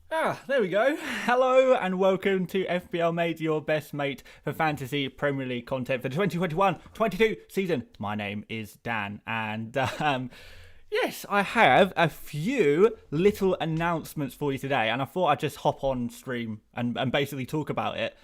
There we go. Hello and welcome to FPL Made, your best mate for fantasy Premier League content for the 2021-22 season. My name is Dan, and yes, I have a few little announcements for you today, and I thought I'd just hop on stream and basically talk about it,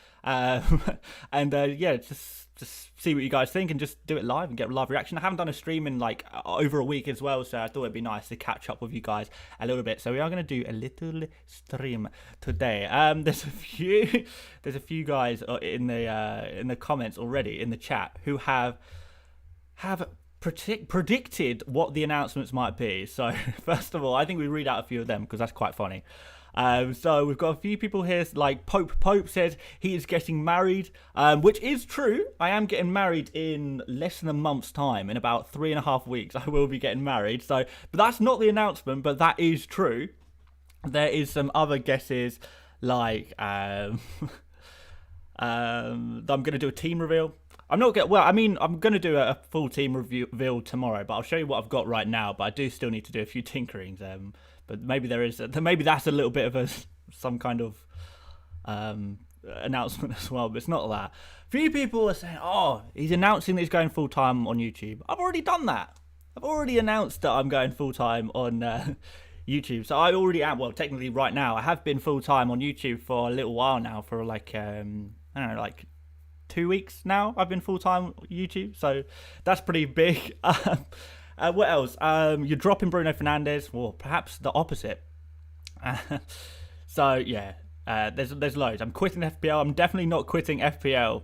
just see what you guys think and just do it live and get a live reaction. I haven't done a stream in like over a week as well, so I thought it'd be nice to catch up with you guys a little bit. So we are going to do a little stream today. There's a few guys in the comments already in the chat who have predicted what the announcements might be. So first of all, I think we read out a few of them because that's quite funny. So we've got a few people here, like Pope says he is getting married, which is true. I am getting married in less than a month's time. In about 3.5 weeks, I will be getting married. So, but that's not the announcement, but that is true. There is some other guesses, like I'm going to do a team reveal. I'm going to do a full team reveal tomorrow, but I'll show you what I've got right now. But I do still need to do a few tinkerings. But maybe maybe that's a little bit of some kind of announcement as well. But it's not that. A few people are saying, "Oh, he's announcing that he's going full time on YouTube." I've already done that. I've already announced that I'm going full time on YouTube. So I already am. Well, technically, right now I have been full time on YouTube for a little while now. For like I don't know, like 2 weeks now. I've been full time YouTube, so that's pretty big. What else? You're dropping Bruno Fernandes, or perhaps the opposite. So yeah, there's loads. I'm quitting FPL. I'm definitely not quitting FPL.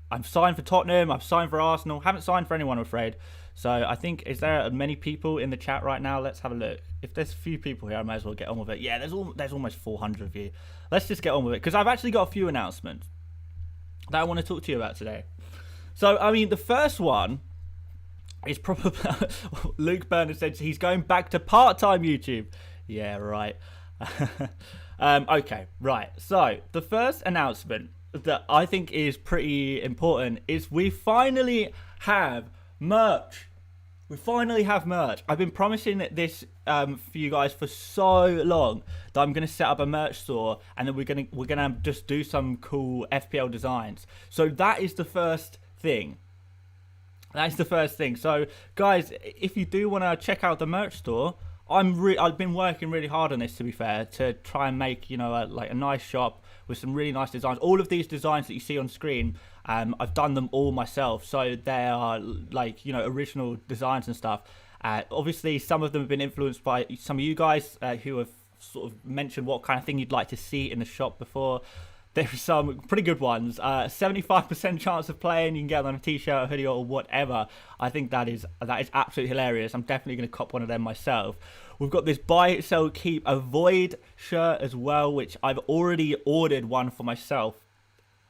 I'm signed for Tottenham. I've signed for Arsenal. Haven't signed for anyone, I'm afraid. So I think, is there many people in the chat right now? Let's have a look. If there's a few people here, I might as well get on with it. Yeah, there's almost 400 of you. Let's just get on with it because I've actually got a few announcements that I want to talk to you about today. So I mean, the first one. It's probably Luke Bernard said he's going back to part-time YouTube. Yeah, right. Okay, right. So the first announcement that I think is pretty important is we finally have merch. We finally have merch. I've been promising this for you guys for so long that I'm going to set up a merch store and then we're gonna just do some cool FPL designs. So that is the first thing. That's the first thing. So, guys, if you do want to check out the merch store, I've been working really hard on this, to be fair, to try and make a nice shop with some really nice designs. All of these designs that you see on screen, I've done them all myself. So they are original designs and stuff. Obviously, some of them have been influenced by some of you guys who have sort of mentioned what kind of thing you'd like to see in the shop before. There's some pretty good ones. 75% chance of playing. You can get them on a t-shirt, a hoodie, or whatever. I think that is absolutely hilarious. I'm definitely going to cop one of them myself. We've got this buy, sell, keep, avoid shirt as well, which I've already ordered one for myself.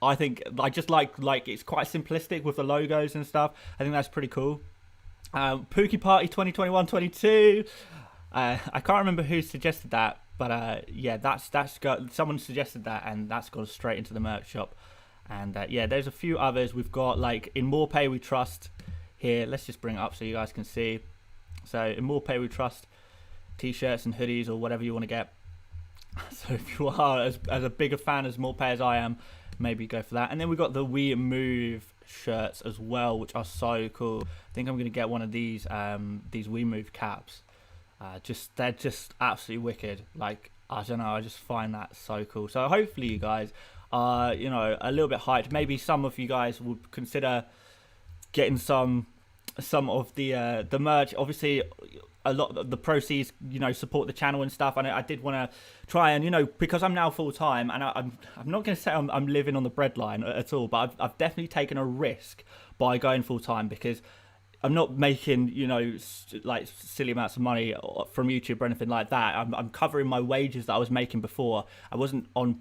I think I just like it's quite simplistic with the logos and stuff. I think that's pretty cool. Pookie Party 2021-22. I can't remember who suggested that. But yeah, that's got someone suggested that, and that's gone straight into the merch shop. And yeah, there's a few others. We've got like in More Pay We Trust here. Let's just bring it up so you guys can see. So in More Pay We Trust, t-shirts and hoodies or whatever you want to get. So if you are as a bigger fan as More Pay as I am, maybe go for that. And then we've got the We Move shirts as well, which are so cool. I think I'm gonna get one of these We Move caps. They're just absolutely wicked. Like, I don't know, I just find that so cool. So hopefully you guys are, a little bit hyped. Maybe some of you guys would consider getting some of the merch. Obviously, a lot of the proceeds, support the channel and stuff. And I did want to try and, because I'm now full time, and I'm not going to say I'm living on the breadline at all, but I've definitely taken a risk by going full time because I'm not making, like silly amounts of money from YouTube or anything like that. I'm covering my wages that I was making before. I wasn't on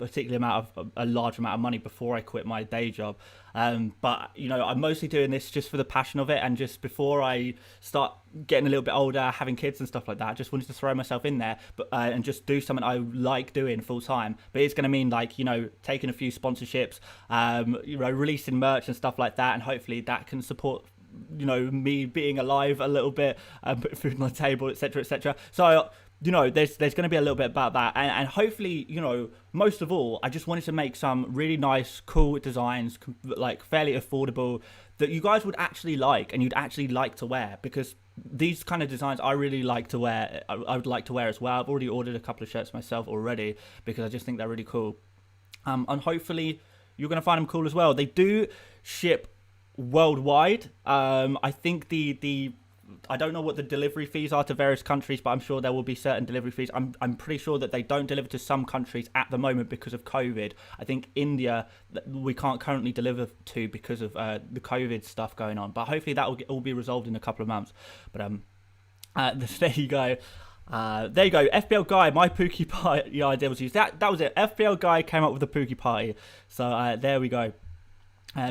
a large amount of money before I quit my day job. But, I'm mostly doing this just for the passion of it. And just before I start getting a little bit older, having kids and stuff like that, I just wanted to throw myself in there and just do something I like doing full time. But it's going to mean taking a few sponsorships, releasing merch and stuff like that. And hopefully that can support me being alive a little bit, put food on the table, etc., etc. So you know, there's going to be a little bit about that, and hopefully, you know, most of all, I just wanted to make some really nice, cool designs, like fairly affordable, that you guys would actually like and you'd actually like to wear, because these kind of designs I really like to wear. I would like to wear as well. I've already ordered a couple of shirts myself already because I just think they're really cool, and hopefully you're going to find them cool as well. They do ship worldwide. I think the I don't know what the delivery fees are to various countries, but I'm sure there will be certain delivery fees. I'm pretty sure that they don't deliver to some countries at the moment because of COVID. I think India we can't currently deliver to because of the COVID stuff going on. But hopefully that will all be resolved in a couple of months. But there you go. There you go. FPL Guy, my Pookie Party idea was used. That was it. FPL Guy came up with the Pookie Party. So there we go.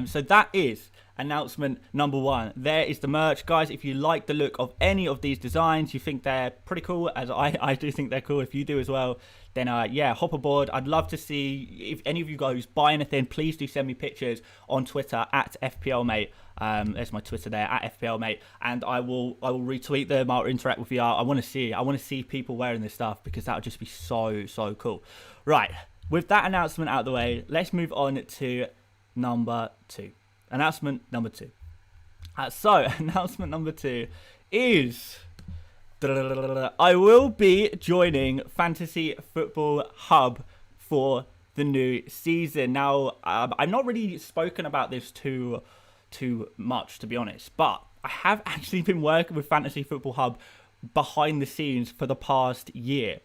So that is announcement number one. There is the merch, guys. If you like the look of any of these designs, you think they're pretty cool, as I do think they're cool, if you do as well, then yeah, hop aboard. I'd love to see if any of you guys buy anything. Please do send me pictures on Twitter at FPLmate. There's my Twitter there at FPLmate, and I will retweet them. I'll interact with you. I want to see people wearing this stuff, because that would just be so cool. Right, with that announcement out of the way, let's move on to number two. Announcement number two. So announcement number two is I will be joining Fantasy Football Hub for the new season. Now, I've not really spoken about this too much, to be honest, but I have actually been working with Fantasy Football Hub behind the scenes for the past year.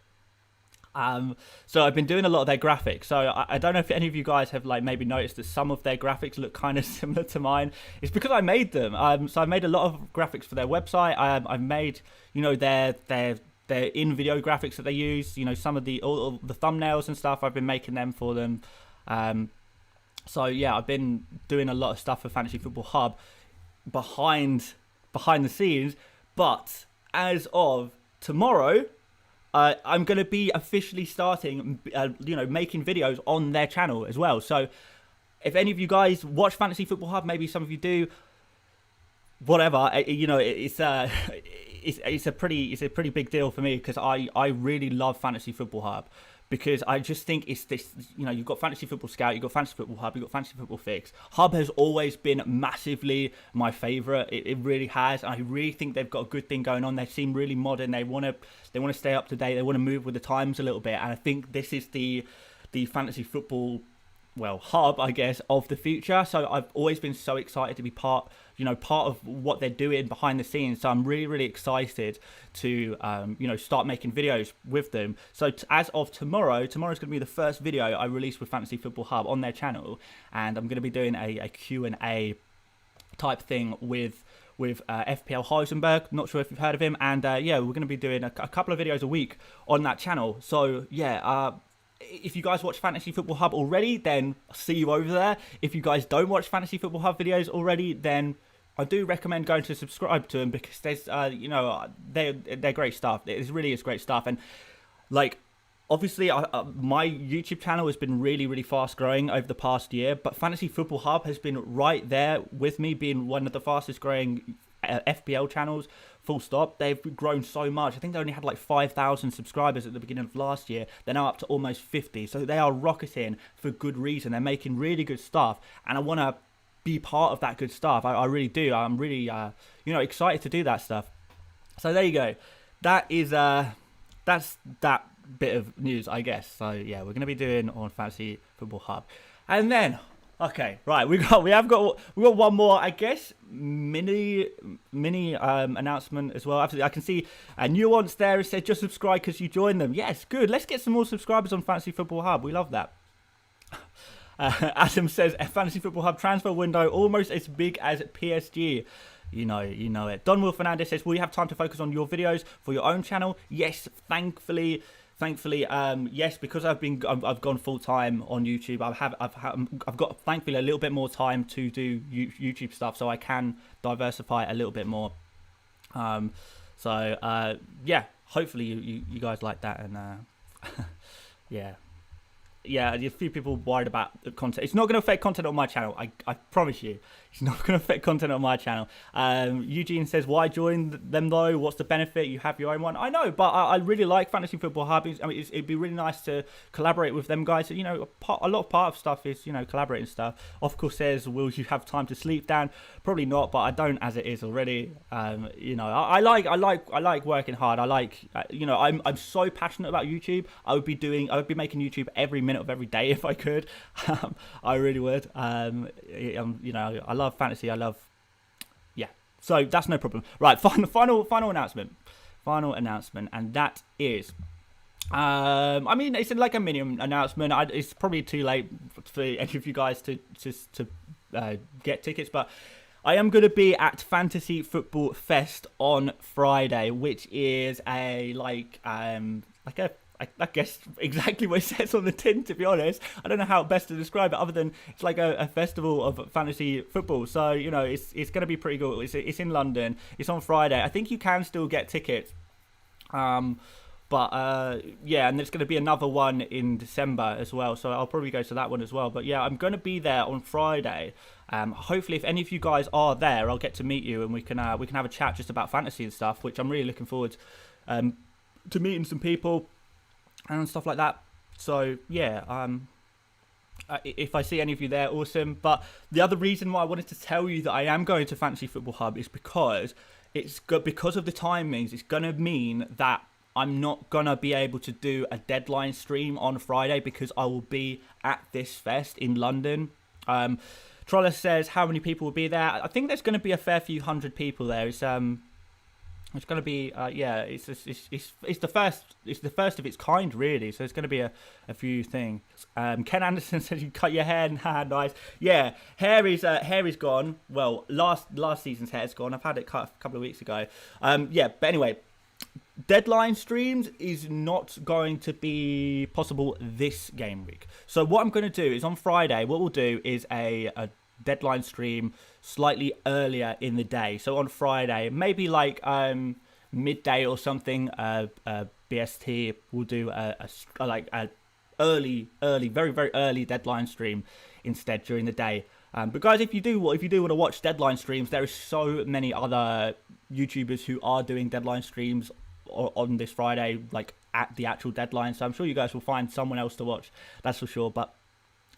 So I've been doing a lot of their graphics. So I don't know if any of you guys have like maybe noticed that some of their graphics look kind of similar to mine. It's because I made them. So I made a lot of graphics for their website. I've made, you know, their in-video graphics that they use. You know, some of all the thumbnails and stuff. I've been making them for them. So yeah, I've been doing a lot of stuff for Fantasy Football Hub behind the scenes. But as of tomorrow, I'm going to be officially starting, you know, making videos on their channel as well. So if any of you guys watch Fantasy Football Hub, maybe some of you do, whatever, you know, it's a pretty big deal for me, because I really love Fantasy Football Hub, because I just think it's this, you know, you've got Fantasy Football Scout, you've got Fantasy Football Hub, you've got Fantasy Football Fix. Hub has always been massively my favourite. It really has. And I really think they've got a good thing going on. They seem really modern. They want to stay up to date. They want to move with the times a little bit. And I think this is the Fantasy Football, well, hub, I guess, of the future. So I've always been so excited to be part of what they're doing behind the scenes. So I'm really excited to, you know, start making videos with them. So as of tomorrow's going to be the first video I release with Fantasy Football Hub on their channel. And I'm going to be doing a Q&A type thing with FPL Heisenberg. Not sure if you've heard of him. And yeah, we're going to be doing a couple of videos a week on that channel. So yeah, if you guys watch Fantasy Football Hub already, then I'll see you over there. If you guys don't watch Fantasy Football Hub videos already, then I do recommend going to subscribe to them, because there's, you know, they're great stuff. It really is great stuff. And like, obviously, my YouTube channel has been really fast growing over the past year, but Fantasy Football Hub has been right there with me, being one of the fastest growing FPL channels. Full stop. They've grown so much. I think they only had like 5,000 subscribers at the beginning of last year. They're now up to almost 50. So they are rocketing for good reason. They're making really good stuff, and I want to be part of that good stuff. I really do. I'm really, you know, excited to do that stuff. So there you go. That is that's that bit of news, I guess. So yeah, we're going to be doing on Fantasy Football Hub, and then. Okay, right. We have got one more, I guess, mini announcement as well. Absolutely, I can see a nuance there. It said just subscribe because you joined them. Yes, good. Let's get some more subscribers on Fantasy Football Hub. We love that. Adam says a Fantasy Football Hub transfer window almost as big as PSG. You know it. Don Will Fernandez says, will you have time to focus on your videos for your own channel? Yes, thankfully, yes, because I've gone full time on YouTube. I've got thankfully a little bit more time to do YouTube stuff, so I can diversify a little bit more. So yeah, hopefully you guys like that, and yeah. yeah, a few people worried about the content. It's not going to affect content on my channel. I promise you, it's not going to affect content on my channel. Eugene says, "Why join them though? What's the benefit? You have your own one." I know, but I really like Fantasy Football Hub. I mean, it'd be really nice to collaborate with them guys. You know, a lot of part of stuff is collaborating stuff. Of course, says, "Will you have time to sleep, Dan?" Probably not, but I don't as it is already. I like working hard. I like I'm so passionate about YouTube. I would be making YouTube every minute of every day if I could. I really would. I love fantasy. So that's no problem. Right, final announcement. Final announcement, and that is. It's like a mini announcement. It's probably too late for any of you guys to get tickets, but I am going to be at Fantasy Football Fest on Friday, which is I guess exactly what it says on the tin, to be honest. I don't know how best to describe it other than it's like a festival of fantasy football. So, it's going to be pretty cool. It's in London. It's on Friday. I think you can still get tickets. And there's going to be another one in December as well. So I'll probably go to that one as well. But yeah, I'm going to be there on Friday. Hopefully, if any of you guys are there, I'll get to meet you and we can have a chat just about fantasy and stuff, which I'm really looking forward to meeting some people and stuff like that. So yeah, if I see any of you there, awesome. But the other reason why I wanted to tell you that I am going to Fantasy Football Hub is because because of the timings. It's going to mean that I'm not going to be able to do a deadline stream on Friday because I will be at this fest in London. Troller says, how many people will be there? I think there's going to be a fair few hundred people there. It's going to be it's the first of its kind, really. So it's going to be a few things. Ken Anderson says, you cut your hair. Nice. Yeah, hair is gone. Well, last season's hair is gone. I've had it cut a couple of weeks ago. But anyway, deadline streams is not going to be possible this game week. So what I'm going to do is on Friday, what we'll do is a deadline stream slightly earlier in the day. So on Friday, maybe like midday or something, BST will do a early, very, very early deadline stream instead during the day. But guys, if you do want to watch deadline streams, there are so many other YouTubers who are doing deadline streams on this Friday, like at the actual deadline. So I'm sure you guys will find someone else to watch. That's for sure. But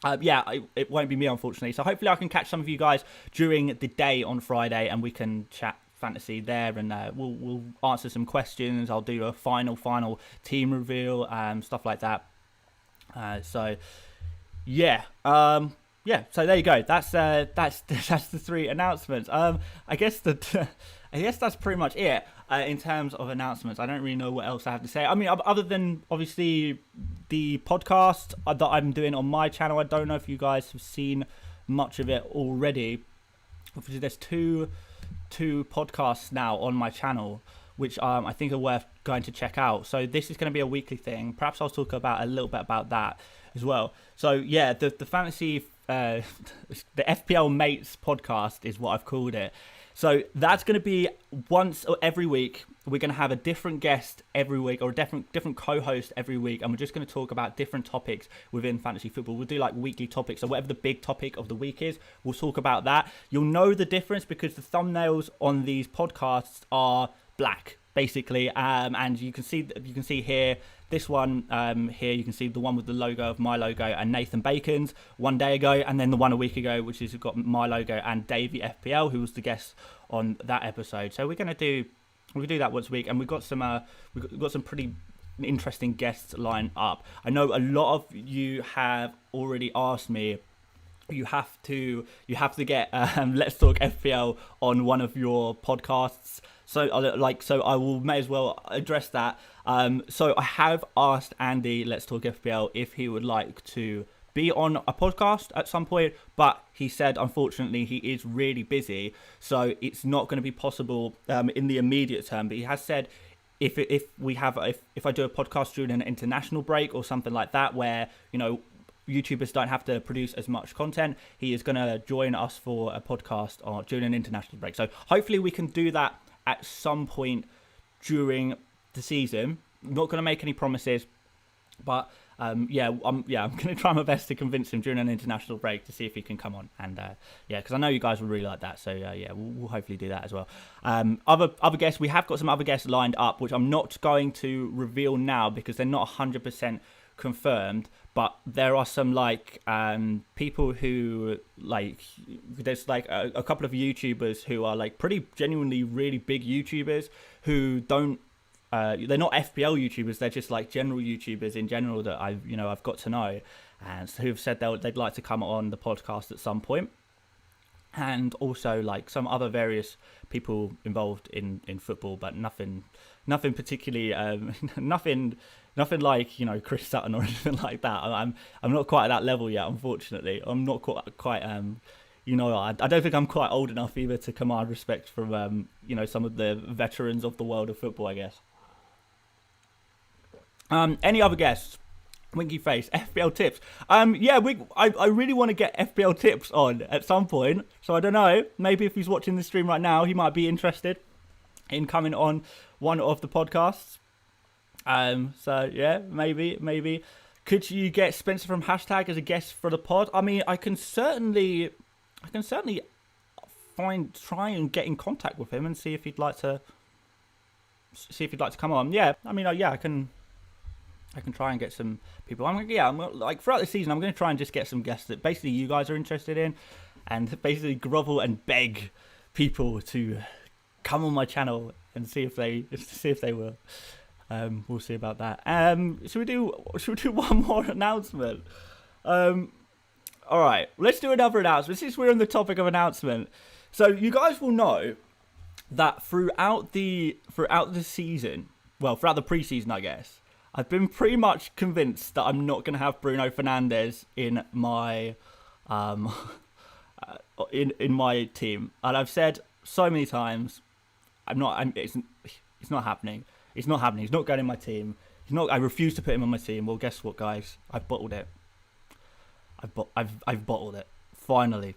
it won't be me, unfortunately. So hopefully I can catch some of you guys during the day on Friday, and we can chat fantasy there, and we'll answer some questions. I'll do a final team reveal, stuff like that. So there you go. That's the three announcements. I guess that's pretty much it in terms of announcements. I don't really know what else I have to say. I mean, other than obviously the podcast that I'm doing on my channel. I don't know if you guys have seen much of it already. Obviously, there's two podcasts now on my channel, which I think are worth going to check out. So this is going to be a weekly thing. Perhaps I'll talk about a little bit about that as well. So yeah, the fantasy, the FPL Mates podcast is what I've called it. So that's going to be once or every week. We're going to have a different guest every week, or a different co-host every week, and we're just going to talk about different topics within fantasy football. We'll do like weekly topics, so whatever the big topic of the week is, we'll talk about that. You'll know the difference because the thumbnails on these podcasts are black, basically, and you can see here. This one here, you can see the one with the logo of my logo and Nathan Bacon's one day ago, and then the one a week ago, which has got my logo and Davey FPL, who was the guest on that episode. So we're gonna do that once a week, and we've got some pretty interesting guests lined up. I know a lot of you have already asked me. You have to get Let's Talk FPL on one of your podcasts. So I may as well address that. So I have asked Andy, Let's Talk FPL, if he would like to be on a podcast at some point, but he said unfortunately he is really busy, so it's not going to be possible in the immediate term. But he has said if I do a podcast during an international break or something like that, where YouTubers don't have to produce as much content, he is going to join us for a podcast during an international break. So hopefully we can do that at some point during the season. I'm not going to make any promises, but I'm going to try my best to convince him during an international break to see if he can come on. And because I know you guys will really like that. So we'll hopefully do that as well. Other guests, we have got some other guests lined up, which I'm not going to reveal now because they're not 100% confirmed. But there are some people who there's a couple of YouTubers who are pretty genuinely really big YouTubers who don't. They're not FPL YouTubers. They're just general YouTubers in general that I've got to know, and who've said they'd like to come on the podcast at some point, and also some other various people involved in football, but nothing particularly, nothing like Chris Sutton or anything like that. I'm not quite at that level yet, unfortunately. I'm not quite. I don't think I'm quite old enough either to command respect from some of the veterans of the world of football, I guess. Any other guests? Winky face, FPL tips. I really want to get FPL tips on at some point. So I don't know. Maybe if he's watching the stream right now, he might be interested in coming on one of the podcasts. Maybe. Could you get Spencer from Hashtag as a guest for the pod? I mean, I can certainly try and get in contact with him and see if he'd like to come on. Yeah, I mean, I can try and get some people. I'm throughout the season, I'm going to try and just get some guests that basically you guys are interested in, and basically grovel and beg people to come on my channel and see if they will. We'll see about that. Should we do one more announcement? All right, let's do another announcement. Since we're on the topic of announcement, so you guys will know that throughout the season, well, throughout the preseason, I guess, I've been pretty much convinced that I'm not going to have Bruno Fernandes in my in my team, and I've said so many times, it's not happening. It's not happening. He's not going in my team. I refuse to put him on my team. Well, guess what, guys? I've bottled it. I've bottled it. Finally.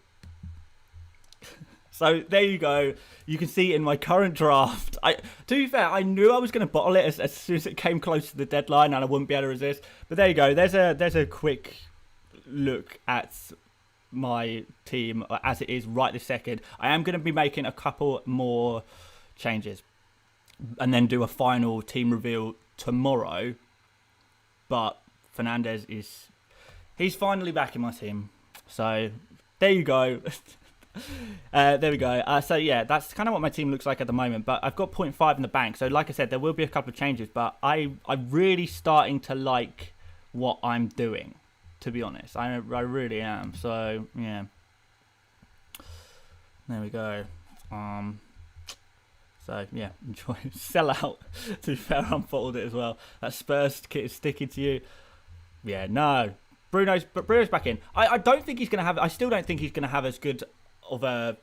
So there you go. You can see in my current draft. To be fair, I knew I was going to bottle it as soon as it came close to the deadline, and I wouldn't be able to resist. But there you go. There's a quick look at my team as it is right this second. I am going to be making a couple more changes, and then do a final team reveal tomorrow. But Fernandes he's finally back in my team. So there you go. There we go. So yeah, that's kind of what my team looks like at the moment. But I've got 0.5 in the bank. So like I said, there will be a couple of changes. But I'm really starting to like what I'm doing, to be honest. I really am. So yeah. There we go. So yeah, enjoy. Sell out. To be fair, I'm bottled it as well. That Spurs kit is sticking to you. Yeah, no. Bruno's back in. I don't think he's gonna have. I still don't think he's gonna have as good of a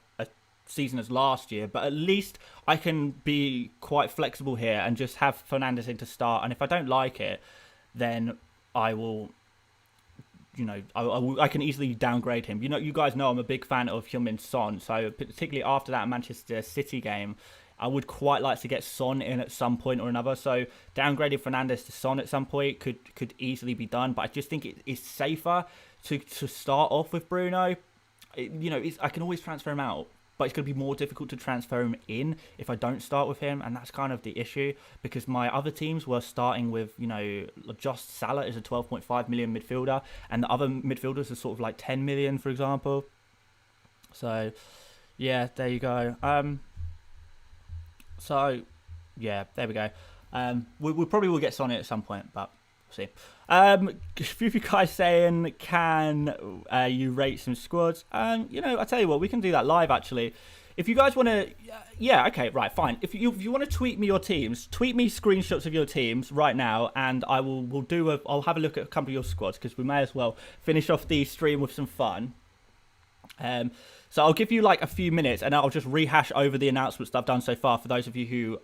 season as last year. But at least I can be quite flexible here and just have Fernandes in to start. And if I don't like it, then I will. I can easily downgrade him. You guys know I'm a big fan of Heung-min Son. So particularly after that Manchester City game, I would quite like to get Son in at some point or another. So downgrading Fernandes to Son at some point could easily be done. But I just think it is safer to start off with Bruno. I can always transfer him out, but it's going to be more difficult to transfer him in if I don't start with him. And that's kind of the issue, because my other teams were starting with, just Salah is a 12.5 million midfielder, and the other midfielders are sort of like 10 million, for example. So, yeah, there you go. So, yeah, there we go. We probably will get Sonny at some point, but we'll see. A few of you guys saying, can you rate some squads? I tell you what, we can do that live, actually. If you guys want to, yeah, okay, right, fine. If you want to tweet me your teams, tweet me screenshots of your teams right now, and I'll have a look at a couple of your squads, because we may as well finish off the stream with some fun. So I'll give you a few minutes, and I'll just rehash over the announcements that I've done so far for those of you who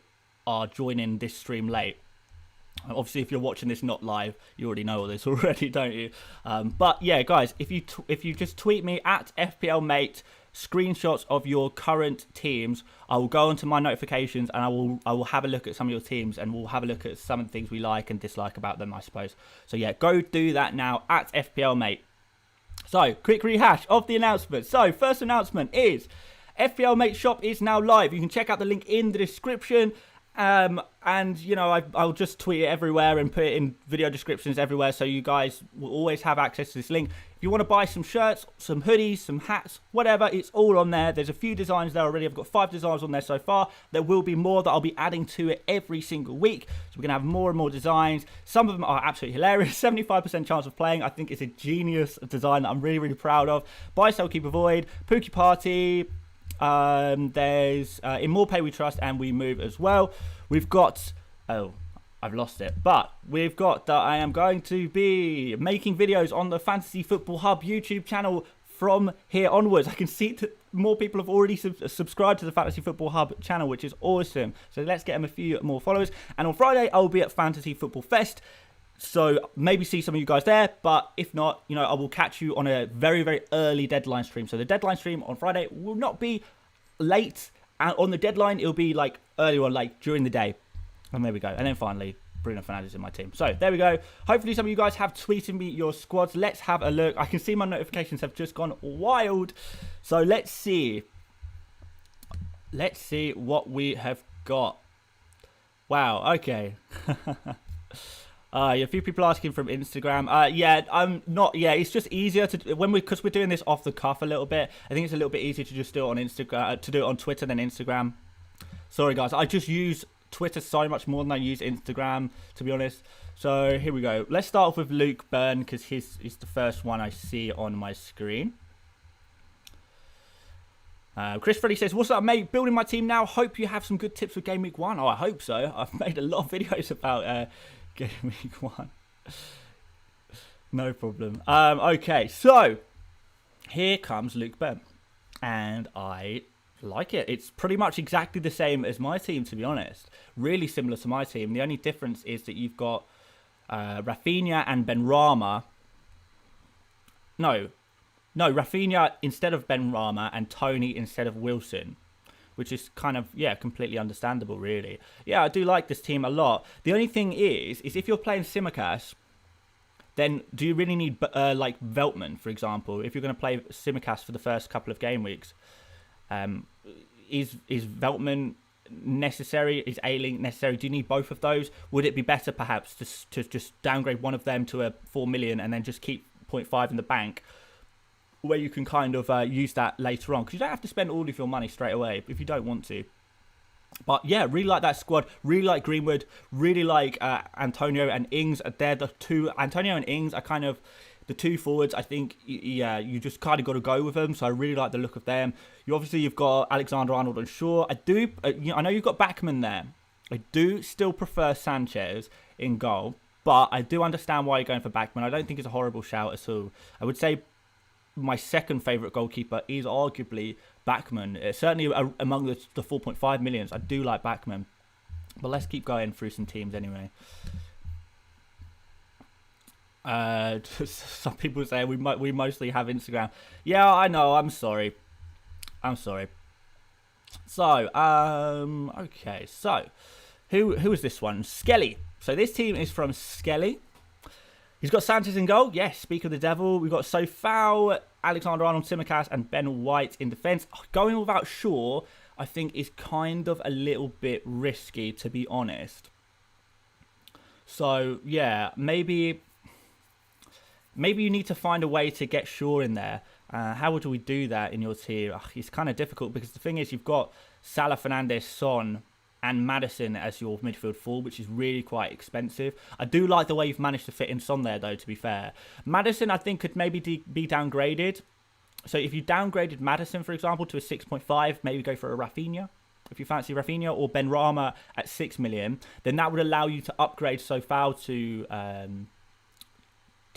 are joining this stream late. Obviously, if you're watching this not live, you already know all this already, don't you? But yeah, guys, if you just tweet me at FPLmate screenshots of your current teams, I will go onto my notifications and I will have a look at some of your teams, and we'll have a look at some of the things we like and dislike about them, I suppose. So yeah, go do that now at FPLmate. So quick rehash of the announcement. So first announcement is FPLmate shop is now live. You can check out the link in the description. And you know, I'll just tweet it everywhere and put it in video descriptions everywhere, so you guys will always have access to this link. If you want to buy some shirts, some hoodies, some hats, whatever, it's all on there. There's a few designs there already. I've got 5 designs on there so far. There will be more that I'll be adding to it every single week. So we're going to have more and more designs. Some of them are absolutely hilarious. 75% chance of playing. I think it's a genius design that I'm really, really proud of. Buy, Sell, Keep, Avoid, Pookie Party. There's In More Pay We Trust and We Move as well. We've got, oh, I've lost it, but we've got that I am going to be making videos on the Fantasy Football Hub YouTube channel from here onwards. I can see that more people have already subscribed to the Fantasy Football Hub channel, which is awesome. So let's get them a few more followers. And on Friday, I'll be at Fantasy Football Fest. So maybe see some of you guys there, but if not, you know, I will catch you on a very, very early deadline stream. So the deadline stream on Friday will not be late, and on the deadline, it'll be like earlier on, like during the day. And there we go. And then finally, Bruno Fernandes in my team. So there we go. Hopefully some of you guys have tweeted me your squads. Let's have a look. I can see my notifications have just gone wild. So let's see. Let's see what we have got. Wow, okay. A few people asking from Instagram. Yeah, I'm not. Yeah, it's just easier to because we're doing this off the cuff a little bit. I think it's a little bit easier to just do it on Instagram, to do it on Twitter than Instagram. Sorry, guys. I just use Twitter so much more than I use Instagram, to be honest. So here we go. Let's start off with Luke Byrne because he's the first one I see on my screen. Chris Freddy says, "What's up, mate? Building my team now. Hope you have some good tips for Game Week 1. Oh, I hope so. I've made a lot of videos about Game Week 1. No problem. Okay, so here comes Luke Byrne, and I like it. It's pretty much exactly the same as my team, to be honest. Really similar to my team. The only difference is that you've got Rafinha and Benrahma. No, Rafinha instead of Benrahma and Tony instead of Wilson, which is kind of, yeah, completely understandable, really. Yeah, I do like this team a lot. The only thing is if you're playing Tsimikas, then do you really need, like, Veltman, for example? If you're going to play Tsimikas for the first couple of game weeks, is Veltman necessary? Is Ayling necessary? Do you need both of those? Would it be better, perhaps, to just downgrade one of them to a 4 million and then just keep 0.5 in the bank, where you can kind of use that later on, because you don't have to spend all of your money straight away if you don't want to. But yeah, really like that squad. Really like Greenwood. Really like Antonio and Ings. They're the two. Antonio and Ings are kind of the two forwards. I think, yeah, you just kind of got to go with them. So I really like the look of them. You've got Alexander-Arnold and Shaw. I know you've got Backman there. I do still prefer Sanchez in goal, but I do understand why you're going for Backman. I don't think it's a horrible shout at all. I would say my second favourite goalkeeper is arguably Backman. Certainly among the 4.5 millions, I do like Backman. But let's keep going through some teams anyway. Some people say we mostly have Instagram. Yeah, I know. I'm sorry. So, okay. So, who is this one? Skelly. So this team is from Skelly. He's got Sanchez in goal. Yes, speak of the devil. We've got Sofao, Alexander-Arnold, Tsimikas, and Ben White in defence. Going without Shaw, I think, is kind of a little bit risky, to be honest. So, yeah, maybe you need to find a way to get Shaw in there. How would we do that in your team? It's kind of difficult because the thing is you've got Salah, Fernandes, Son, and Maddison as your midfield four, which is really quite expensive. I do like the way you've managed to fit in Son there, though, to be fair. Maddison, I think, could maybe be downgraded. So if you downgraded Maddison, for example, to a 6.5, maybe go for a Rafinha. If you fancy Rafinha or Benrahma at 6 million, then that would allow you to upgrade Sofao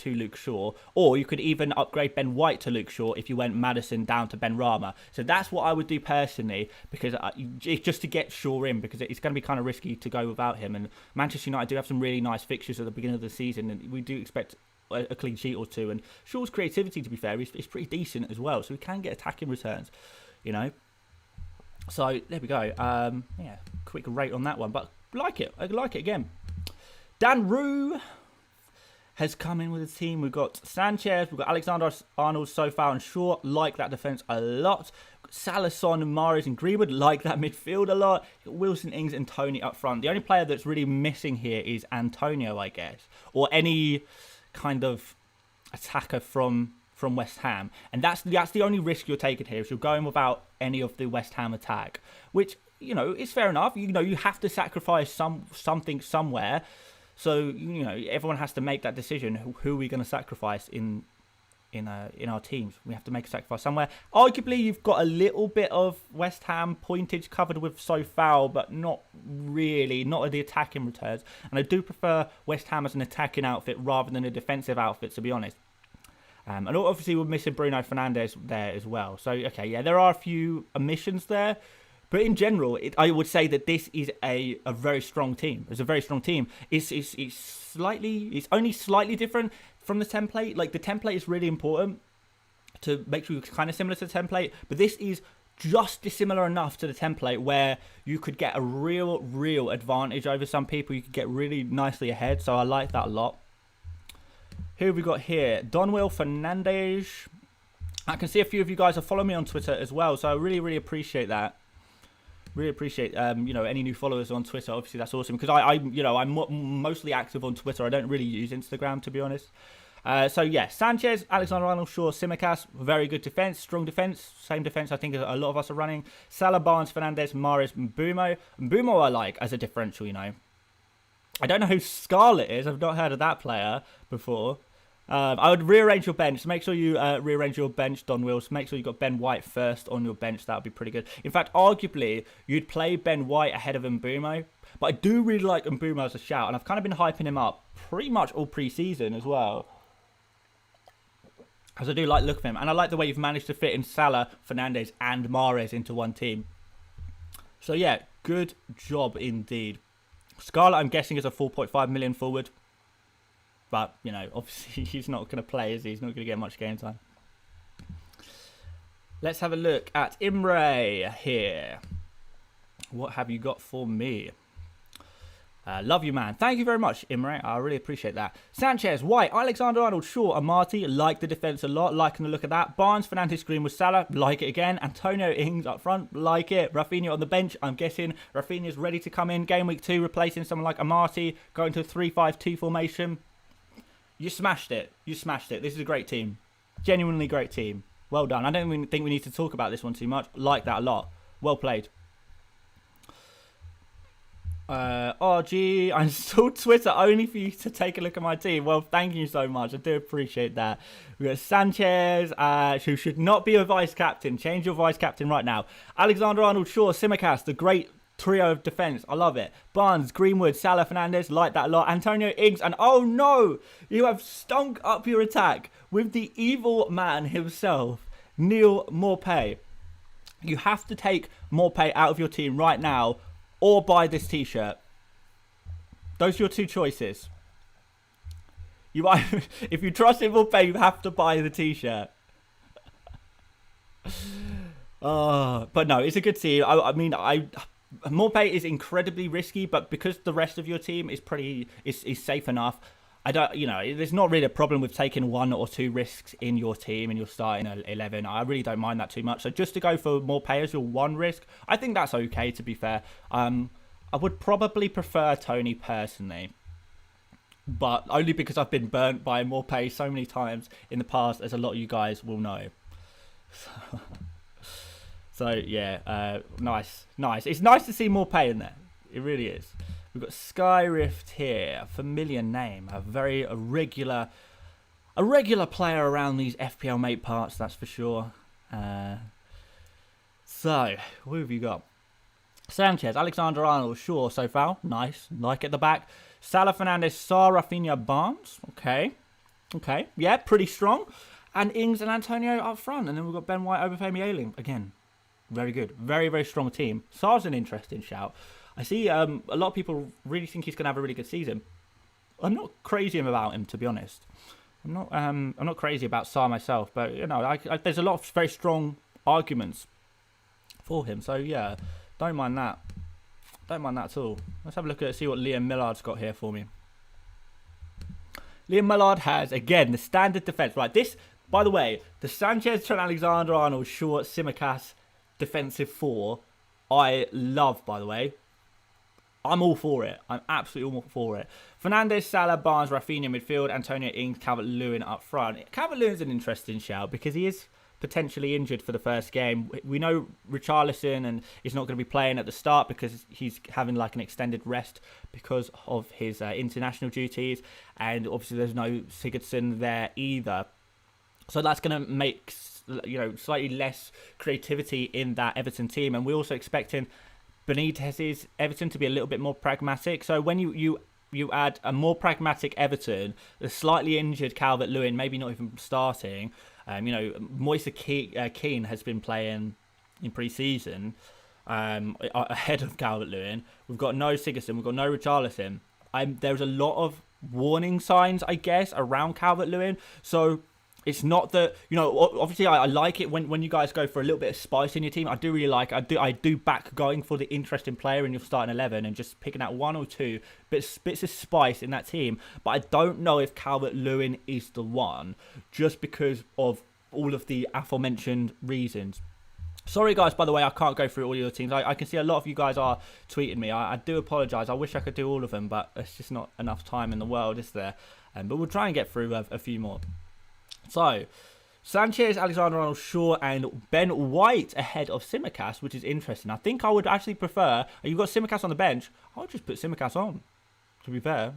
to Luke Shaw, or you could even upgrade Ben White to Luke Shaw if you went Maddison down to Ben Rama. So that's what I would do personally, because it's just to get Shaw in, because it's going to be kind of risky to go without him. And Manchester United do have some really nice fixtures at the beginning of the season, and we do expect a clean sheet or two. And Shaw's creativity, to be fair, is pretty decent as well, so we can get attacking returns, you know. So there we go. Yeah, quick rate on that one, but I like it again. Dan Rue has come in with the team. We've got Sanchez, we've got Alexander-Arnold, Sofao and Shaw. Like that defence a lot. Salah, Son, Mahrez and Greenwood. Like that midfield a lot. Wilson, Ings and Toney up front. The only player that's really missing here is Antonio, I guess. Or any kind of attacker from West Ham, and that's the only risk you're taking here, is you're going without any of the West Ham attack, which, you know, is fair enough. You know, you have to sacrifice something somewhere, so, you know, everyone has to make that decision. Who are we going to sacrifice in our teams? We have to make a sacrifice somewhere. Arguably, you've got a little bit of West Ham pointage covered with Sofao, but not really, not the attacking returns. And I do prefer West Ham as an attacking outfit rather than a defensive outfit, to be honest. And obviously we're missing Bruno Fernandes there as well. So, okay, yeah, there are a few omissions there. But in general, I would say that this is a very strong team. It's a very strong team. It's only slightly different from the template. Like, the template is really important to make sure it's kind of similar to the template. But this is just dissimilar enough to the template where you could get a real advantage over some people. You could get really nicely ahead. So I like that a lot. Who have we got here? Donwell Fernandes. I can see a few of you guys are following me on Twitter as well, so I really appreciate that. Really appreciate you know, any new followers on Twitter. Obviously, that's awesome, because I'm mostly active on Twitter. I don't really use Instagram, to be honest. So yeah, Sanchez, Alexander-Arnold, Shaw, Tsimikas, very good defense, strong defense, same defense I think a lot of us are running. Salah, Barnes, Fernandes, Mahrez, Mbeumo. Mbeumo I like as a differential, you know. I don't know who Scarlett is. I've not heard of that player before. I would rearrange your bench. Make sure you rearrange your bench, Don Wills. Make sure you got Ben White first on your bench. That would be pretty good. In fact, arguably, you'd play Ben White ahead of Mbeumo. But I do really like Mbeumo as a shout, and I've kind of been hyping him up pretty much all pre-season as well, because I do like the look of him. And I like the way you've managed to fit in Salah, Fernandes and Mahrez into one team. So yeah, good job indeed. Scarlett, I'm guessing, is a 4.5 million forward. But, you know, obviously he's not going to play, is he? He's not going to get much game time. Let's have a look at Imre here. What have you got for me? Love you, man. Thank you very much, Imre. I really appreciate that. Sanchez, White, Alexander-Arnold, Shaw, Amati. Like the defence a lot. Liking the look of that. Barnes, Fernandes, Greenwood, Salah. Like it again. Antonio Ings up front. Like it. Rafinha on the bench. I'm guessing Rafinha's ready to come in. Game week 2, replacing someone like Amati. Going to a 3-5-2 formation. You smashed it. You smashed it. This is a great team. Genuinely great team. Well done. I don't even think we need to talk about this one too much. Like that a lot. Well played. RG, I installed Twitter only for you to take a look at my team. Well, thank you so much. I do appreciate that. We've got Sanchez, who should not be a vice captain. Change your vice captain right now. Alexander-Arnold, Shaw, Tsimikas, the great trio of defence. I love it. Barnes, Greenwood, Salah, Fernandes. Like that a lot. Antonio Ings. And oh no, you have stunk up your attack with the evil man himself, Neal Maupay. You have to take Maupay out of your team right now, or buy this t-shirt. Those are your two choices. If you trust in Maupay, you have to buy the t-shirt. But no, it's a good team. I mean, Maupay is incredibly risky, but because the rest of your team is safe enough, there's not really a problem with taking 1 or 2 risks in your team and your starting 11. I really don't mind that too much. So just to go for Maupay as your 1 risk, I think that's okay, to be fair. I would probably prefer Toney personally, but only because I've been burnt by Maupay so many times in the past, as a lot of you guys will know. So yeah, nice. It's nice to see Maupay in there. It really is. We've got Skyrift here, a familiar name, a regular player around these FPL mate parts, that's for sure. So, who have you got? Sanchez, Alexander-Arnold, Shaw, Sofao, nice, like at the back. Salah, Fernandes, Sarr, Rafinha, Barnes, okay. Okay, yeah, pretty strong. And Ings and Antonio up front. And then we've got Ben White, Obafemi, Ayling. Again, very good. Very, very strong team. Sarr's an interesting shout. I see a lot of people really think he's going to have a really good season. I'm not crazy about him, to be honest. I'm not crazy about Sarr myself, but you know, there's a lot of very strong arguments for him. So yeah, don't mind that. Don't mind that at all. Let's have a look at see what Liam Millard's got here for me. Liam Millard has again the standard defense. Right, this, by the way, the Sanchez, Trent Alexander-Arnold, Shaw, Tsimikas defensive four, I love. By the way, I'm all for it. I'm absolutely all for it. Fernandes, Salah, Barnes, Rafinha midfield, Antonio, Ings, Calvert-Lewin up front. Calvert-Lewin's an interesting shout because he is potentially injured for the first game. We know Richarlison and is not going to be playing at the start because he's having like an extended rest because of his international duties, and obviously there's no Sigurdsson there either. So that's going to make, you know, slightly less creativity in that Everton team, and we're also expecting Benitez's Everton to be a little bit more pragmatic. So when you add a more pragmatic Everton, the slightly injured Calvert-Lewin, maybe not even starting. You know, Moise Kean has been playing in pre-season ahead of Calvert-Lewin. We've got no Sigurdsson, we've got no Richarlison. There's a lot of warning signs, I guess, around Calvert-Lewin. So it's not that, you know, obviously I like it when you guys go for a little bit of spice in your team. I do really like it. I do back going for the interesting player in your starting 11 and just picking out one or two bits of spice in that team. But I don't know if Calvert-Lewin is the one, just because of all of the aforementioned reasons. Sorry guys, by the way, I can't go through all your teams. I can see a lot of you guys are tweeting me. I do apologise. I wish I could do all of them, but it's just not enough time in the world, is there? But we'll try and get through a few more. So, Sanchez, Alexander-Arnold, Shaw and Ben White ahead of Tsimikas, which is interesting. I think I would actually prefer, you've got Tsimikas on the bench, I would just put Tsimikas on, to be fair.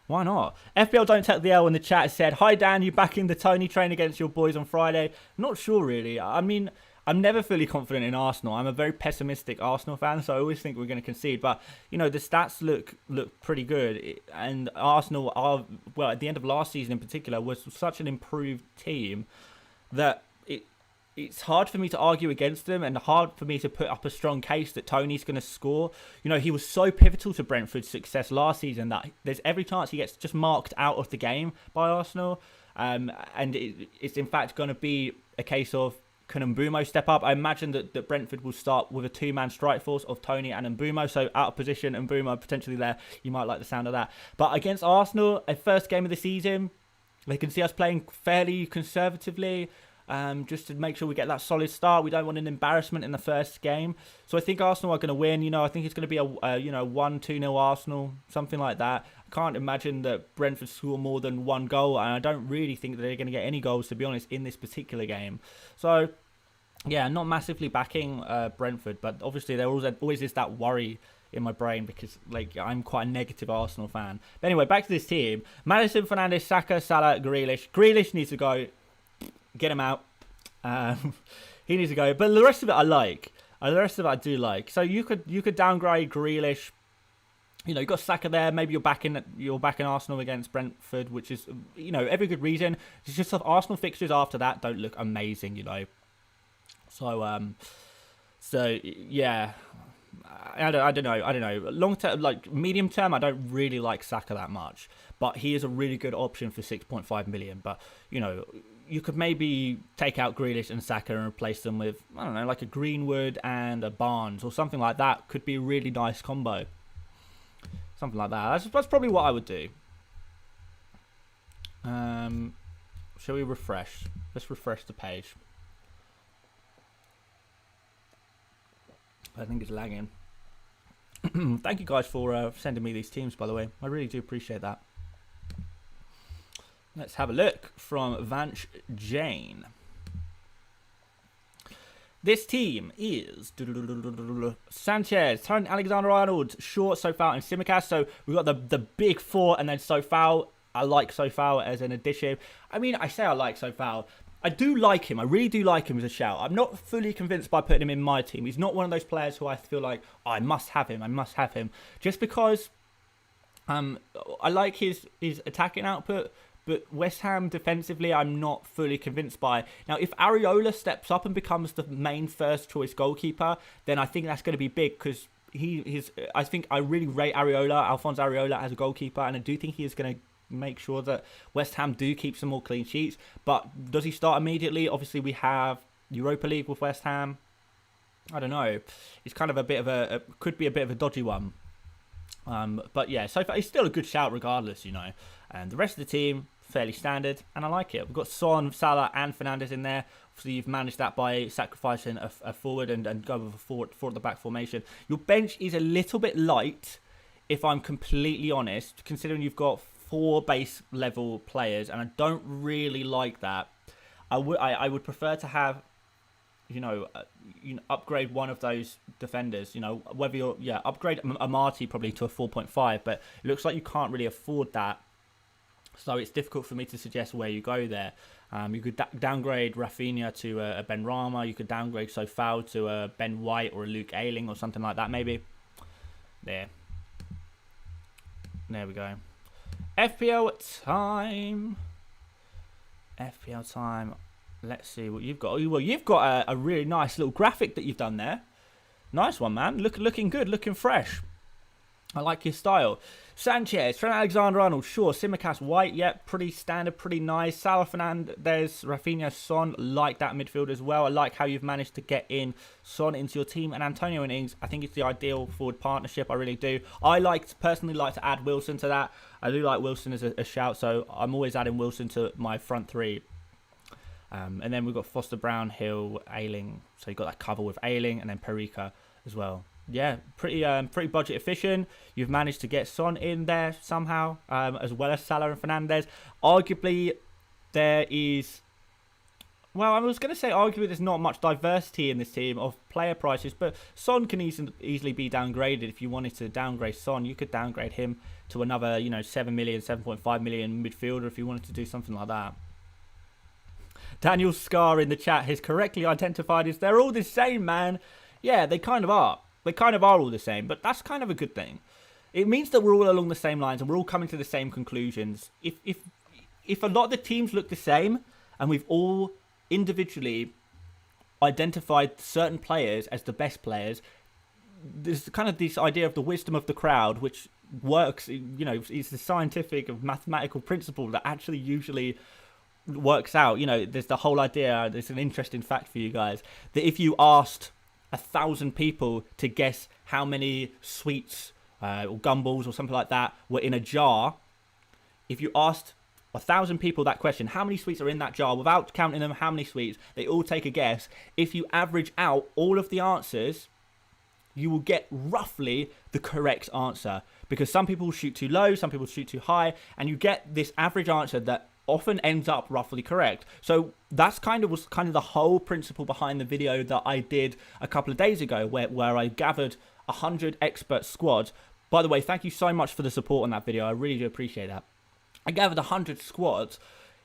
Why not? FPL Don't Take the L in the chat said, "Hi Dan, you backing the Tony train against your boys on Friday?" Not sure really. I mean, I'm never fully confident in Arsenal. I'm a very pessimistic Arsenal fan, so I always think we're going to concede. But, you know, the stats look pretty good. And Arsenal are, well, at the end of last season in particular, was such an improved team that it's hard for me to argue against them and hard for me to put up a strong case that Tony's going to score. You know, he was so pivotal to Brentford's success last season that there's every chance he gets just marked out of the game by Arsenal. And it's in fact going to be a case of, can Mbeumo step up? I imagine that Brentford will start with a two-man strike force of Tony and Mbeumo. So out of position, Mbeumo potentially there. You might like the sound of that. But against Arsenal, a first game of the season, they can see us playing fairly conservatively. Just to make sure we get that solid start. We don't want an embarrassment in the first game. So I think Arsenal are going to win. You know, I think it's going to be a 1-2-0 Arsenal, something like that. I can't imagine that Brentford score more than one goal, and I don't really think that they're going to get any goals, to be honest, in this particular game. So, yeah, not massively backing Brentford, but obviously there always is that worry in my brain because, like, I'm quite a negative Arsenal fan. But anyway, back to this team. Maddison, Fernandes, Saka, Salah, Grealish. Grealish needs to go. Get him out. He needs to go. But the rest of it I like. The rest of it I do like. So you could downgrade Grealish. You know, you've got Saka there. Maybe you're backing Arsenal against Brentford, which is, you know, every good reason. It's just that Arsenal fixtures after that don't look amazing, you know. So yeah. I don't know. Long term, like medium term, I don't really like Saka that much. But he is a really good option for 6.5 million. But, you know, you could maybe take out Grealish and Saka and replace them with, I don't know, like a Greenwood and a Barnes or something like that. Could be a really nice combo. Something like that. That's probably what I would do. Shall we refresh? Let's refresh the page. I think it's lagging. Thank you guys for sending me these teams, by the way. I really do appreciate that. Let's have a look from Vanch Jane. This team is Sanchez, Trent Alexander-Arnold, Shaw, Sofao and Tsimikas. So we've got the big four and then Sofao. I like Sofao as an addition. I mean, I say I like Sofao. I do like him. I really do like him as a shout. I'm not fully convinced by putting him in my team. He's not one of those players who I feel like, oh, I must have him. I must have him. Just because I like his attacking output. but West Ham defensively, I'm not fully convinced by. Now, if Areola steps up and becomes the main first choice goalkeeper, then I think that's going to be big because I think I really rate Alphonse Areola as a goalkeeper, and I do think he is going to make sure that West Ham do keep some more clean sheets. But does he start immediately? Obviously, we have Europa League with West Ham. I don't know. It's kind of a bit of could be a bit of a dodgy one. But yeah, so far it's still a good shout regardless, you know. And the rest of the team, fairly standard, and I like it. We've got Son, Salah, and Fernandes in there. Obviously, you've managed that by sacrificing a forward and go with a forward at the back formation. Your bench is a little bit light, if I'm completely honest, considering you've got 4 base level players, and I don't really like that. I would prefer to have, upgrade one of those defenders. Whether you're upgrade Amati probably to a 4.5, but it looks like you can't really afford that. So it's difficult for me to suggest where you go there. You could downgrade Rafinha to a Ben Rama. You could downgrade Sofao to a Ben White or a Luke Ayling or something like that maybe. There we go. FPL time. Let's see what you've got. Well, you've got a really nice little graphic that you've done there. Nice one, man. Looking good, looking fresh. I like your style. Sanchez, Trent Alexander-Arnold, sure. Tsimikas, White, yep, pretty standard, pretty nice. Salah, Fernandes, Rafinha, Son, like that midfield as well. I like how you've managed to get in Son into your team. And Antonio and Ings, I think it's the ideal forward partnership, I really do. I personally like to add Wilson to that. I do like Wilson as a shout, so I'm always adding Wilson to my front 3. And then we've got Foster, Brown, Hill, Ayling. So you've got that cover with Ayling and then Perica as well. Yeah, pretty budget efficient. You've managed to get Son in there somehow, as well as Salah and Fernandes. Arguably, there is... Well, I was going to say arguably there's not much diversity in this team of player prices, but Son can easily be downgraded. If you wanted to downgrade Son, you could downgrade him to another, 7 million, 7.5 million midfielder if you wanted to do something like that. Daniel Scar in the chat has correctly identified as they're all the same, man. Yeah, they kind of are. They kind of are all the same, but that's kind of a good thing. It means that we're all along the same lines and we're all coming to the same conclusions. If a lot of the teams look the same and we've all individually identified certain players as the best players, there's kind of this idea of the wisdom of the crowd, which works, it's the scientific of mathematical principle that actually usually works out. There's the whole idea, there's an interesting fact for you guys, that if you asked 1,000 people to guess how many sweets or gumballs or something like that were in a jar, if you asked 1,000 people that question, how many sweets are in that jar, without counting them, how many sweets, they all take a guess. If you average out all of the answers, you will get roughly the correct answer, because some people shoot too low, some people shoot too high, and you get this average answer that often ends up roughly correct. So that's was the whole principle behind the video that I did a couple of days ago, where I gathered 100 expert squads. By the way, thank you so much for the support on that video. I really do appreciate that. I gathered 100 squads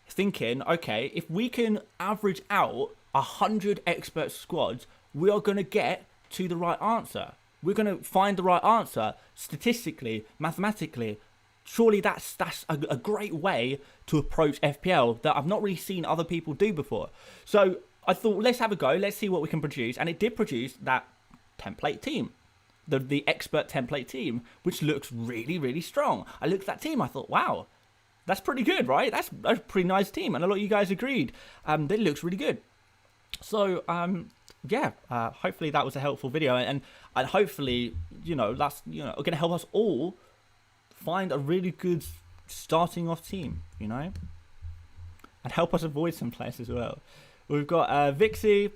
thinking, okay, if we can average out 100 expert squads, we are going to get to the right answer. We're going to find the right answer statistically, mathematically. Surely that's a great way to approach FPL that I've not really seen other people do before. So I thought, let's have a go. Let's see what we can produce. And it did produce that template team, the expert template team, which looks really, really strong. I looked at that team. I thought, wow, that's pretty good, right? That's a pretty nice team. And a lot of you guys agreed. It looks really good. So, hopefully that was a helpful video. And hopefully, that's, going to help us all find a really good starting off team, and help us avoid some players as well. We've got Vixie.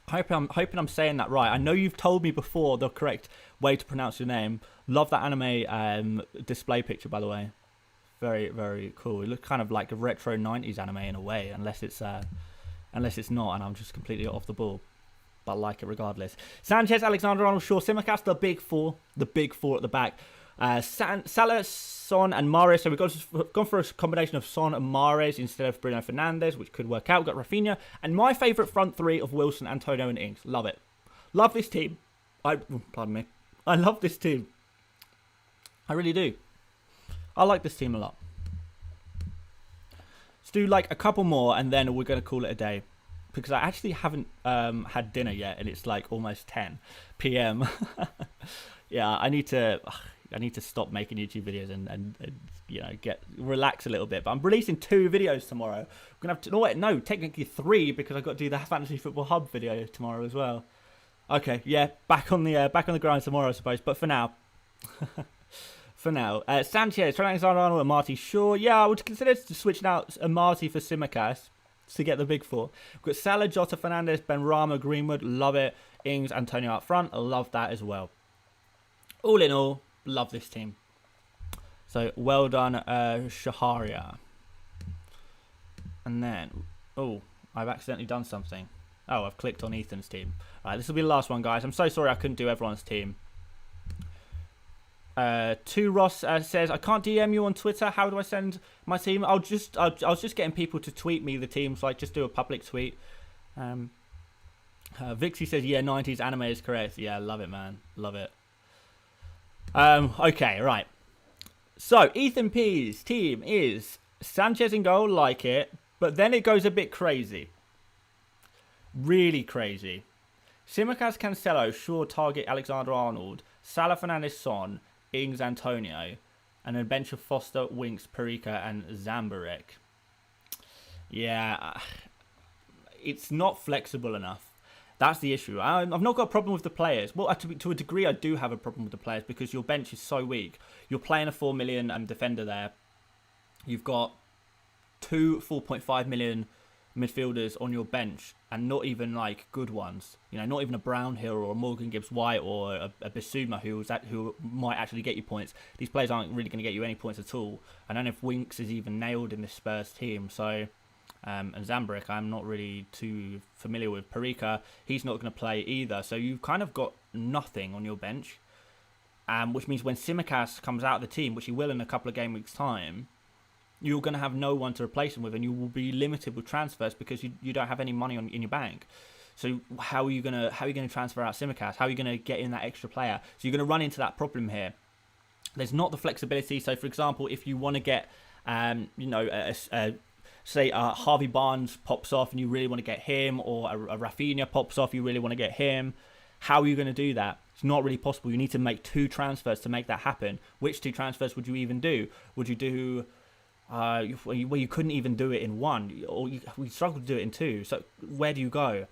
Hoping I'm saying that right. I know you've told me before the correct way to pronounce your name. Love that anime display picture, by the way. Very, very cool. It looks kind of like a retro 90s anime in a way, unless it's not, and I'm just completely off the ball. But I like it regardless. Sanchez, Alexander-Arnold, Shaw, Tsimikas, the big four at the back. Salah, Son and Mahrez. So we've gone for a combination of Son and Mahrez instead of Bruno Fernandes, which could work out. We've got Rafinha. And my favourite front 3 of Wilson, Antonio and Ings. Love it. Love this team. Pardon me. I love this team. I really do. I like this team a lot. Let's do like a couple more, and then we're gonna call it a day, because I actually haven't had dinner yet, and it's like almost 10 p.m. Yeah, I need to stop making YouTube videos and relax a little bit. But I'm releasing 2 videos tomorrow. I'm gonna have to no, technically 3, because I've got to do the Fantasy Football Hub video tomorrow as well. Okay, yeah, back on the grind tomorrow, I suppose. But for now, Sanchez, Trent Alexander-Arnold, and Marty Shaw. Yeah, I would consider switching out Marty for Tsimikas to get the big 4. We've got Salah, Jota, Fernandes, Benrahma, Greenwood. Love it. Ings, Antonio up front. I love that as well. All in all, love this team. So well done, Shaharia. And then, I've accidentally done something. Oh, I've clicked on Ethan's team. All right, this will be the last one, guys. I'm so sorry I couldn't do everyone's team. 2 Ross says, I can't DM you on Twitter. How do I send my team? I was just getting people to tweet me the team, so I just do a public tweet. Vixie says, yeah, 90s anime is correct. Yeah, love it, man. Love it. Okay, right. So, Ethan P's team is Sanchez in goal, like it, but then it goes a bit crazy. Really crazy. Tsimikas, Cancelo, Shaw, Target, Alexander-Arnold, Salah, Fernandes, Son, Ings, Antonio, and a bench of Foster, Winks, Perica, and Zambarek. Yeah, it's not flexible enough. That's the issue. I've not got a problem with the players. Well, to a degree, I do have a problem with the players because your bench is so weak. You're playing a 4 million defender there. You've got 2 4.5 million midfielders on your bench, and not even like good ones. You know, not even a Brownhill or a Morgan Gibbs-White or a Bissouma who might actually get you points. These players aren't really going to get you any points at all. I don't know if Winks is even nailed in this Spurs team. So. And Zambarek, I'm not really too familiar with. Perica, he's not going to play either. So you've kind of got nothing on your bench. Which means when Tsimikas comes out of the team, which he will in a couple of game weeks' time, you're going to have no one to replace him with, and you will be limited with transfers because you don't have any money in your bank. So how are you going to transfer out Tsimikas? How are you going to get in that extra player? So you're going to run into that problem here. There's not the flexibility. So for example, if you want to get say Harvey Barnes pops off and you really want to get him, or a Rafinha pops off, you really want to get him. How are you going to do that? It's not really possible. You need to make 2 transfers to make that happen. Which 2 transfers would you even do? Would you do... you couldn't even do it in 1, or we struggled to do it in 2. So where do you go?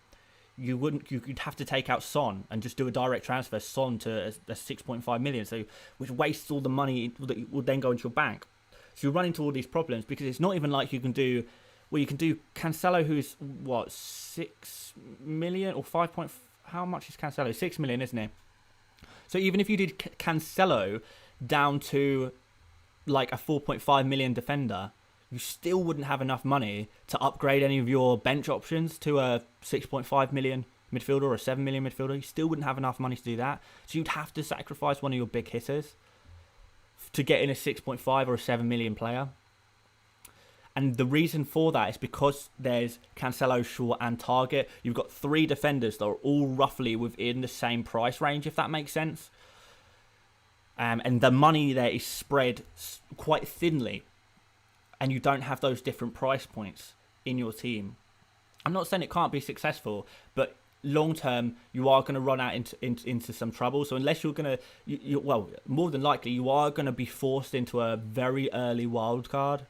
You'd have to take out Son and just do a direct transfer Son to a 6.5 million, so which wastes all the money that would then go into your bank. So you run into all these problems because it's not even like you can do... Well, you can do Cancelo, who's, 6 million or 5 point... How much is Cancelo? 6 million, isn't he? So even if you did Cancelo down to, like, a 4.5 million defender, you still wouldn't have enough money to upgrade any of your bench options to a 6.5 million midfielder or a 7 million midfielder. You still wouldn't have enough money to do that. So you'd have to sacrifice one of your big hitters to get in a 6.5 or a 7 million player. And the reason for that is because there's Cancelo, Shaw and Target. You've got 3 defenders that are all roughly within the same price range, if that makes sense. And the money there is spread quite thinly. And you don't have those different price points in your team. I'm not saying it can't be successful, but long term, you are going to run out into some trouble. So unless you're going to, well, more than likely, you are going to be forced into a very early wild card.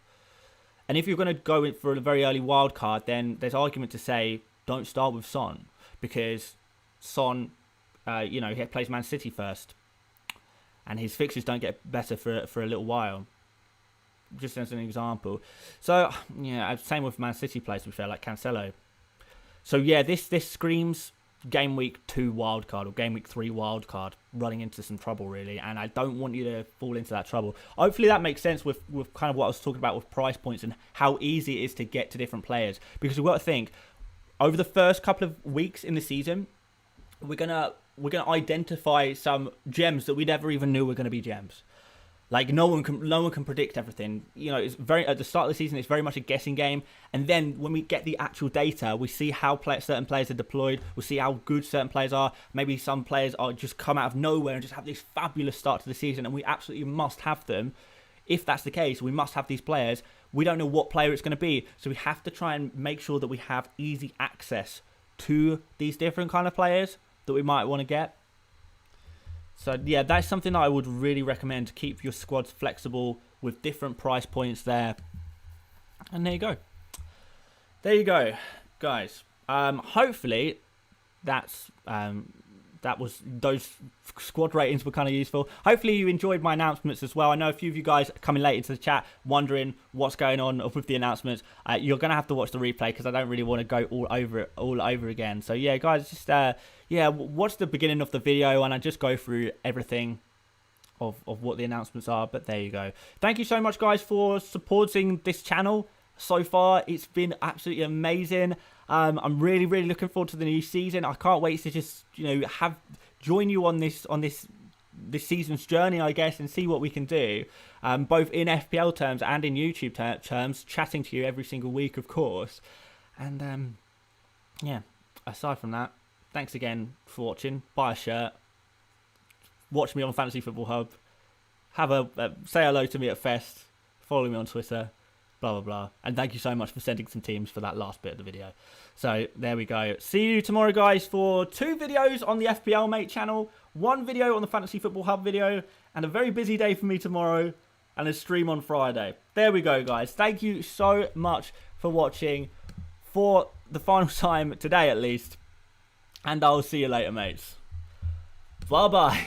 And if you're going to go in for a very early wild card, then there's argument to say don't start with Son, because Son, he plays Man City first, and his fixtures don't get better for a little while. Just as an example. So yeah, same with Man City players, to be fair, like Cancelo. So yeah, this screams game week 2 wildcard or game week 3 wildcard, running into some trouble really, and I don't want you to fall into that trouble. Hopefully that makes sense with kind of what I was talking about with price points and how easy it is to get to different players, because we've got to think over the first couple of weeks in the season, we're gonna identify some gems that we never even knew were going to be gems. Like no one can predict everything. You know, it's very at the start of the season. It's very much a guessing game, and then when we get the actual data, we see how certain players are deployed. We see how good certain players are. Maybe some players are just come out of nowhere and just have this fabulous start to the season, and we absolutely must have them. If that's the case, we must have these players. we don't know what player it's going to be. So we have to try and make sure that we have easy access to these different kind of players that we might want to get. So yeah, that's something that I would really recommend, to keep your squads flexible with different price points there. And there you go. There you go, guys. Hopefully those squad ratings were kind of useful. Hopefully you enjoyed my announcements as well. I know a few of you guys coming late into the chat wondering what's going on with the announcements. You're gonna have to watch the replay, because I don't really want to go all over again. So yeah, guys, just watch the beginning of the video and I just go through everything of what the announcements are. But there you go. Thank you so much, guys, for supporting this channel so far. It's been absolutely amazing. I'm really looking forward to the new season. I can't wait to just join you on this season's journey, I guess, and see what we can do, both in FPL terms and in YouTube terms, chatting to you every single week, of course. And yeah, aside from that, thanks again for watching. Buy a shirt, watch me on Fantasy Football Hub, say hello to me at Fest, follow me on Twitter, blah blah blah, and thank you so much for sending some teams for that last bit of the video. So there we go. See you tomorrow, guys, for 2 videos on the FPL Mate channel, 1 video on the Fantasy Football Hub video, and a very busy day for me tomorrow, and a stream on Friday. There we go, guys. Thank you so much for watching, for the final time today at least, and I'll see you later, mates. Bye bye.